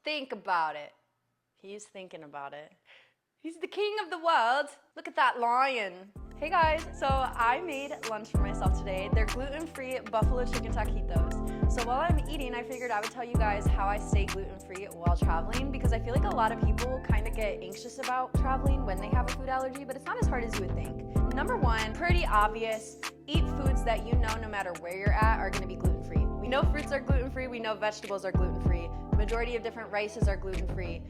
Think about it. He's thinking about it. He's the king of the world. Look at that lion. Hey guys, so I made lunch for myself today. They're gluten-free buffalo chicken taquitos. So while I'm eating, I figured I would tell you guys how I stay gluten-free while traveling, because I feel like a lot of people kind of get anxious about traveling when they have a food allergy, but it's not as hard as you would think. Number one, pretty obvious, eat foods that you know no matter where you're at are gonna be gluten-free. We know fruits are gluten-free, we know vegetables are gluten-free. The majority of different rices are gluten-free.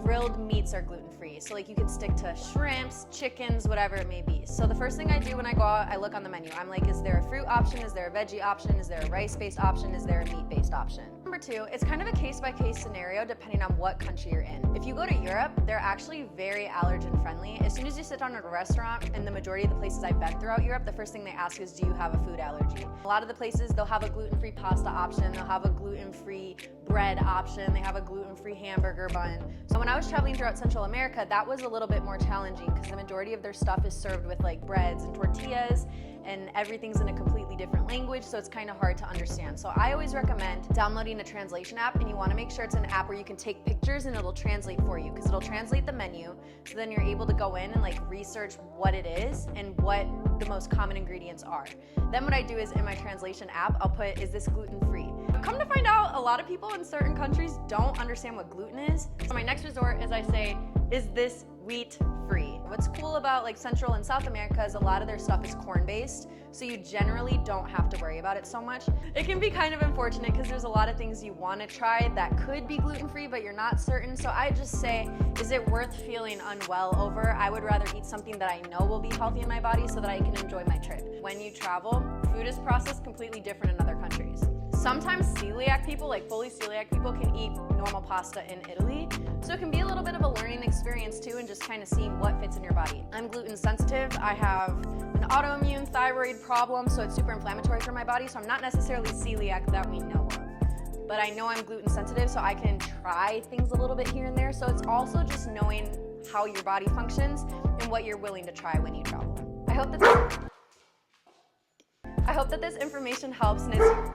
Grilled meats are gluten-free. So like you can stick to shrimps, chickens, whatever it may be. So the first thing I do when I go out, I look on the menu. I'm like, is there a fruit option? Is there a veggie option? Is there a rice-based option? Is there a meat-based option? Number two, it's kind of a case-by-case scenario depending on what country you're in. If you go to Europe, they're actually very allergen friendly. As soon as you sit down at a restaurant, and the majority of the places I've been throughout Europe, the first thing they ask is, do you have a food allergy? A lot of the places, they'll have a gluten-free pasta option, they'll have a gluten-free bread option, they have a gluten-free hamburger bun. So when I was traveling throughout Central America, that was a little bit more challenging because the majority of their stuff is served with like breads and tortillas, and everything's in a completely different language, so it's kind of hard to understand. So I always recommend downloading a translation app, and you want to make sure it's an app where you can take pictures and it'll translate for you, because it'll translate the menu, so then you're able to go in and like research what it is and what the most common ingredients are. Then what I do is in my translation app, I'll put, is this gluten-free? Come to find out, a lot of people in certain countries don't understand what gluten is. So my next resort is I say, is this wheat-free? What's cool about like Central and South America is a lot of their stuff is corn-based, so you generally don't have to worry about it so much. It can be kind of unfortunate because there's a lot of things you want to try that could be gluten-free, but you're not certain. So I just say, is it worth feeling unwell over? I would rather eat something that I know will be healthy in my body so that I can enjoy my trip. When you travel, food is processed completely different in other countries. Sometimes celiac people, like fully celiac people, can eat normal pasta in Italy. So it can be a little bit of a learning experience too, and just kind of seeing what fits in your body. I'm gluten sensitive. I have an autoimmune thyroid problem, so it's super inflammatory for my body. So I'm not necessarily celiac that we know of. But I know I'm gluten sensitive, so I can try things a little bit here and there. So it's also just knowing how your body functions and what you're willing to try when you travel. I hope that this information helps, and it's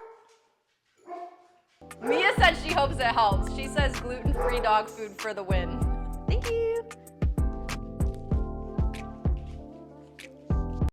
Mia said she hopes it helps. She says gluten-free dog food for the win. Thank you.